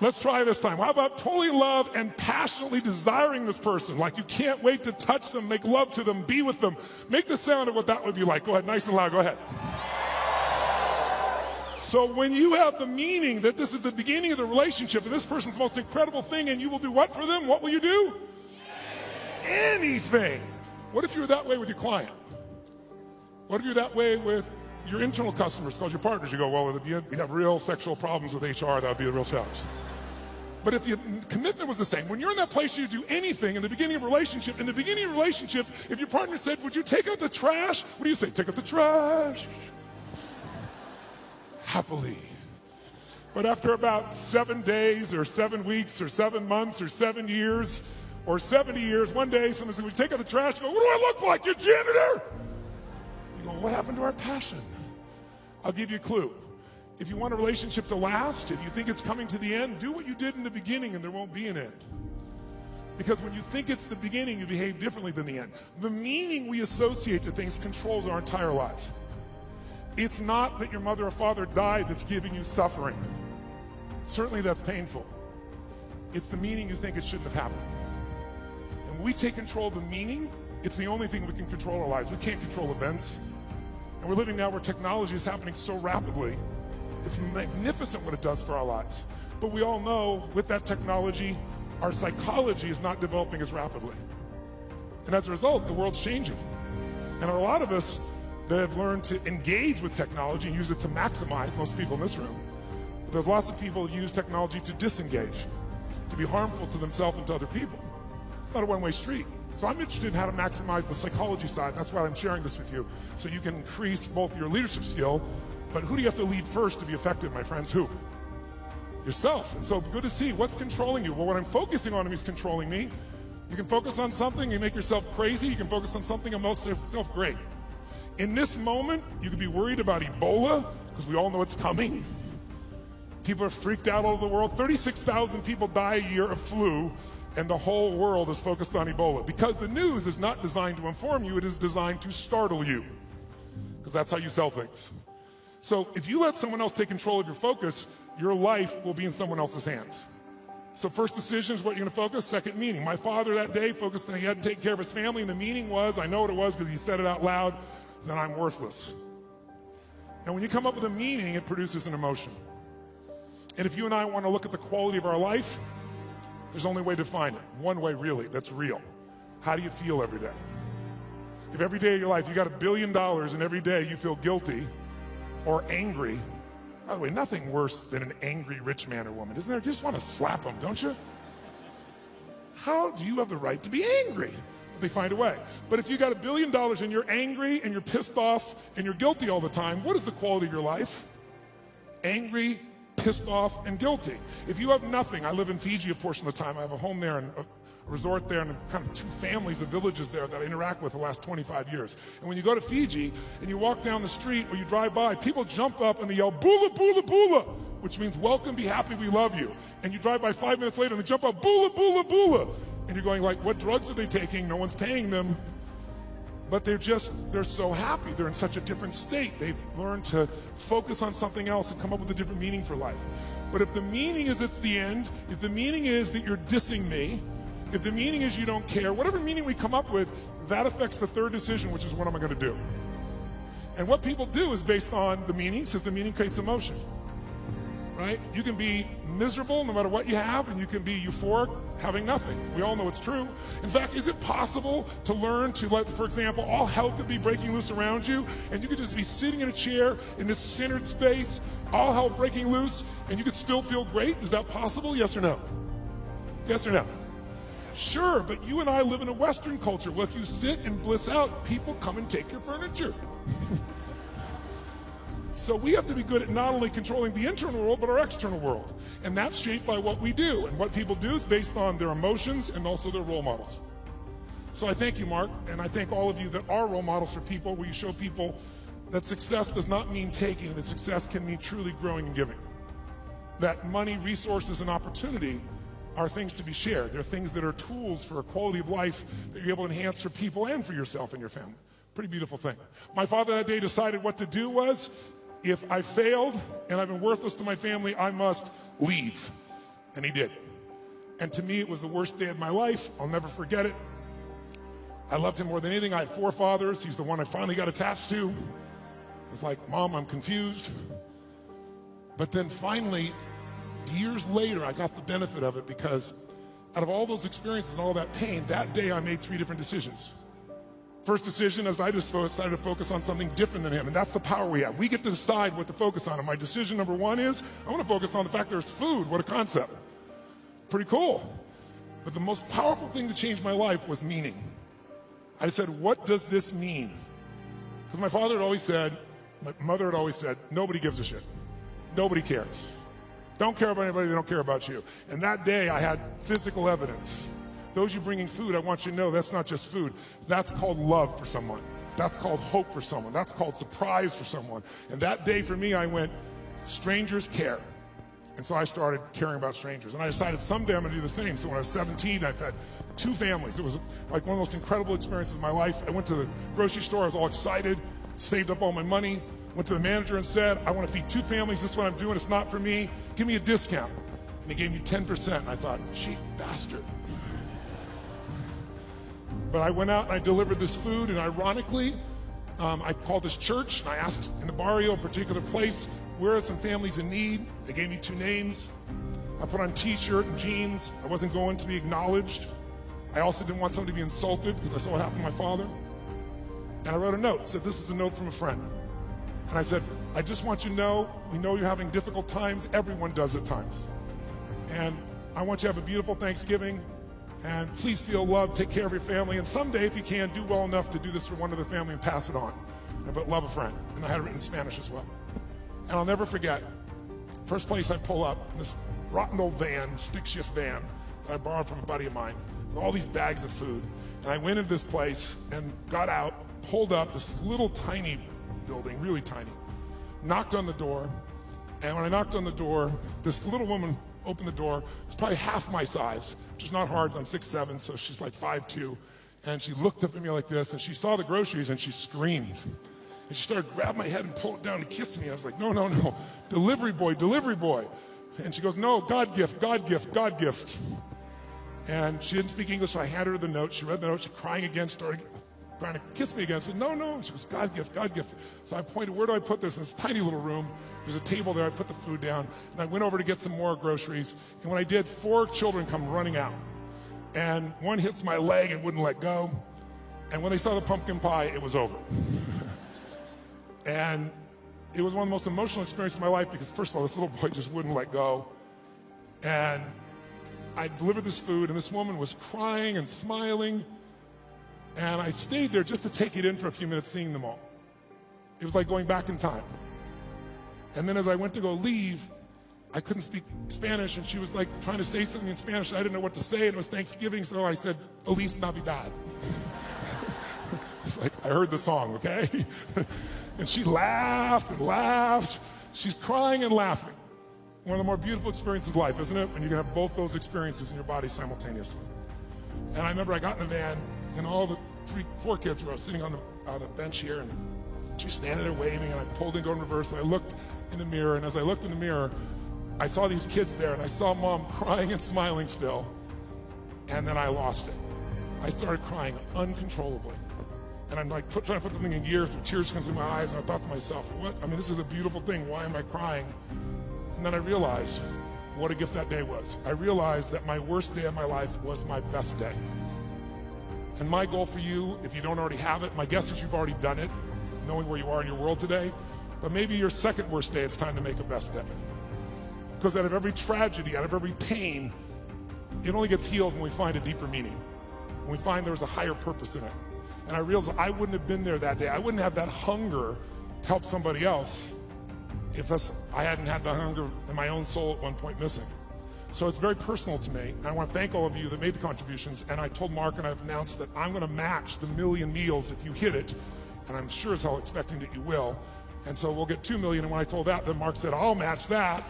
Let's try this time. How about totally love and passionately desiring this person? Like you can't wait to touch them, make love to them, be with them. Make the sound of what that would be like. Go ahead, nice and loud, go ahead. So when you have the meaning that this is the beginning of the relationship and this person's the most incredible thing and you will do what for them? What will you do? Anything. What if you were that way with your client? What if you're that way with your internal customers, called your partners? You go, well, if you have real sexual problems with HR, that would be a real challenge. But if the commitment was the same, when you're in that place, you do anything in the beginning of a relationship. In the beginning of a relationship, if your partner said, would you take out the trash? What do you say? Take out the trash. Happily. But after about 7 days or 7 weeks or 7 months or 7 years or 70 years, one day someone said, would you take out the trash? You go, what do I look like? Your janitor? You go, what happened to our passion? I'll give you a clue. If you want a relationship to last, if you think it's coming to the end, do what you did in the beginning and there won't be an end. Because when you think it's the beginning, you behave differently than the end. The meaning we associate to things controls our entire lives. It's not that your mother or father died that's giving you suffering. Certainly that's painful. It's the meaning you think it shouldn't have happened. And when we take control of the meaning, it's the only thing we can control our lives. We can't control events. And we're living now where technology is happening so rapidly. It's magnificent what it does for our lives. But we all know with that technology, our psychology is not developing as rapidly. And as a result, the world's changing. And a lot of us that have learned to engage with technology and use it to maximize, most people in this room, but there's lots of people who use technology to disengage, to be harmful to themselves and to other people. It's not a one-way street. So I'm interested in how to maximize the psychology side. That's why I'm sharing this with you, so you can increase both your leadership skill. But who do you have to lead first to be effective, my friends? Who? Yourself. And so good to see what's controlling you. Well, what I'm focusing on is controlling me. You can focus on something, you make yourself crazy. You can focus on something and make yourself great. In this moment, you could be worried about Ebola, because we all know it's coming. People are freaked out all over the world. 36,000 people die a year of flu, and the whole world is focused on Ebola. Because the news is not designed to inform you, it is designed to startle you. Because that's how you sell things. So if you let someone else take control of your focus, your life will be in someone else's hands. So first decision is what you're going to focus. Second, meaning. My father that day focused on he had to take care of his family, and the meaning was, I know what it was because he said it out loud, that I'm worthless. Now when you come up with a meaning, it produces an emotion. And if you and I want to look at the quality of our life, there's only a way to define it. One way really, that's real. How do you feel every day? If every day of your life you got $1 billion and every day you feel guilty, or angry. By the way, nothing worse than an angry rich man or woman, isn't there? You just want to slap them, don't you? How do you have the right to be angry? They find a way. But if you got $1 billion and you're angry and you're pissed off and you're guilty all the time, what is the quality of your life? Angry, pissed off, and guilty. If you have nothing, I live in Fiji a portion of the time. I have a home there and a resort there and kind of 2 families of villages there that I interact with the last 25 years. And when you go to Fiji and you walk down the street or you drive by, people jump up and they yell, "Bula, bula, bula," which means welcome, be happy, we love you. And you drive by 5 minutes later and they jump up, "Bula, bula, bula." And you're going like, what drugs are they taking? No one's paying them. But they're so happy. They're in such a different state. They've learned to focus on something else and come up with a different meaning for life. But if the meaning is it's the end, if the meaning is that you're dissing me, if the meaning is you don't care, whatever meaning we come up with, that affects the third decision, which is what am I going to do? And what people do is based on the meaning, since the meaning creates emotion. Right? You can be miserable no matter what you have, and you can be euphoric having nothing. We all know it's true. In fact, is it possible to learn to let, for example, all hell could be breaking loose around you, and you could just be sitting in a chair in this centered space, all hell breaking loose, and you could still feel great? Is that possible? Yes or no? Yes or no? Sure, but you and I live in a Western culture where if you sit and bliss out, people come and take your furniture. So we have to be good at not only controlling the internal world, but our external world. And that's shaped by what we do. And what people do is based on their emotions and also their role models. So I thank you, Mark, and I thank all of you that are role models for people, where you show people that success does not mean taking, that success can mean truly growing and giving. That money, resources, and opportunity are things to be shared. They're things that are tools for a quality of life that you're able to enhance for people and for yourself and your family. Pretty beautiful thing. My father that day decided what to do was, if I failed and I've been worthless to my family, I must leave. And he did. And to me, it was the worst day of my life. I'll never forget it. I loved him more than anything. I had 4 fathers. He's the one I finally got attached to. It was like, Mom, I'm confused. But then finally, years later, I got the benefit of it, because out of all those experiences and all that pain, that day I made 3 different decisions. First decision is I just decided to focus on something different than him, and that's the power we have. We get to decide what to focus on, and my decision number 1 is I want to focus on the fact there's food. What a concept. Pretty cool. But the most powerful thing to change my life was meaning. I said, what does this mean? Because my father had always said, my mother had always said, nobody gives a shit. Nobody cares. Don't care about anybody, they don't care about you. And that day I had physical evidence. Those you bringing food, I want you to know that's not just food. That's called love for someone. That's called hope for someone. That's called surprise for someone. And that day for me, I went, strangers care. And so I started caring about strangers. And I decided someday I'm gonna do the same. So when I was 17, I fed 2 families. It was like one of the most incredible experiences of my life. I went to the grocery store, I was all excited, saved up all my money, went to the manager and said, I want to feed 2 families, this is what I'm doing, it's not for me, give me a discount. And he gave me 10%, and I thought, cheap bastard. But I went out and I delivered this food, and ironically, I called this church, and I asked in the barrio, a particular place, where are some families in need? They gave me 2 names. I put on t-shirt and jeans. I wasn't going to be acknowledged. I also didn't want someone to be insulted, because I saw what happened to my father. And I wrote a note, said, this is a note from a friend. And I said, I just want you to know, we know you're having difficult times. Everyone does at times. And I want you to have a beautiful Thanksgiving. And please feel loved, take care of your family. And someday, if you can, do well enough to do this for one other family and pass it on. But love a friend. And I had it written in Spanish as well. And I'll never forget, first place I pull up, this rotten old van, stick shift van, that I borrowed from a buddy of mine, with all these bags of food. And I went into this place and got out, pulled up this little tiny building, really tiny, knocked on the door, and when I knocked on the door, this little woman opened the door. It's probably half my size, which is not hard. I'm 6'7", so she's like 5'2", and she looked up at me like this, and she saw the groceries, and she screamed. And she started grabbing my head and pull it down and kiss me. I was like, no, no, no, delivery boy, delivery boy. And she goes, no, God gift, God gift, God gift. And she didn't speak English, so I handed her the note. She read the note, she crying again, started trying to kiss me again. I said, no, no. She goes, God gift, God gift. So I pointed, where do I put this? In this tiny little room. There's a table there. I put the food down. And I went over to get some more groceries. And when I did, 4 children come running out. And one hits my leg and wouldn't let go. And when they saw the pumpkin pie, it was over. And it was one of the most emotional experiences of my life, because first of all, this little boy just wouldn't let go. And I delivered this food, and this woman was crying and smiling. And I stayed there just to take it in for a few minutes, seeing them all. It was like going back in time. And then as I went to go leave, I couldn't speak Spanish, and she was like trying to say something in Spanish. I didn't know what to say, and it was Thanksgiving, so I said, Feliz Navidad. It's like, I heard the song, okay? And she laughed and laughed. She's crying and laughing. One of the more beautiful experiences of life, isn't it? When you can have both those experiences in your body simultaneously. And I remember I got in the van, and all the 4 kids were sitting on the bench here, and she's standing there waving, and I pulled in, go in reverse, and I looked in the mirror, and as I looked in the mirror, I saw these kids there, and I saw Mom crying and smiling still, and then I lost it. I started crying uncontrollably. And I'm like trying to put the thing in gear, through tears coming through my eyes, and I thought to myself, what? I mean, this is a beautiful thing. Why am I crying? And then I realized what a gift that day was. I realized that my worst day of my life was my best day. And my goal for you, if you don't already have it, my guess is you've already done it, knowing where you are in your world today, but maybe your second worst day, it's time to make a best day. Because out of every tragedy, out of every pain, it only gets healed when we find a deeper meaning, when we find there's a higher purpose in it. And I realized I wouldn't have been there that day. I wouldn't have that hunger to help somebody else if I hadn't had the hunger in my own soul at one point missing. So it's very personal to me, and I want to thank all of you that made the contributions. And I told Mark, and I've announced that I'm going to match the 1 million meals if you hit it, and I'm sure as hell expecting that you will. And so we'll get 2 million, and when I told that, then Mark said, I'll match that.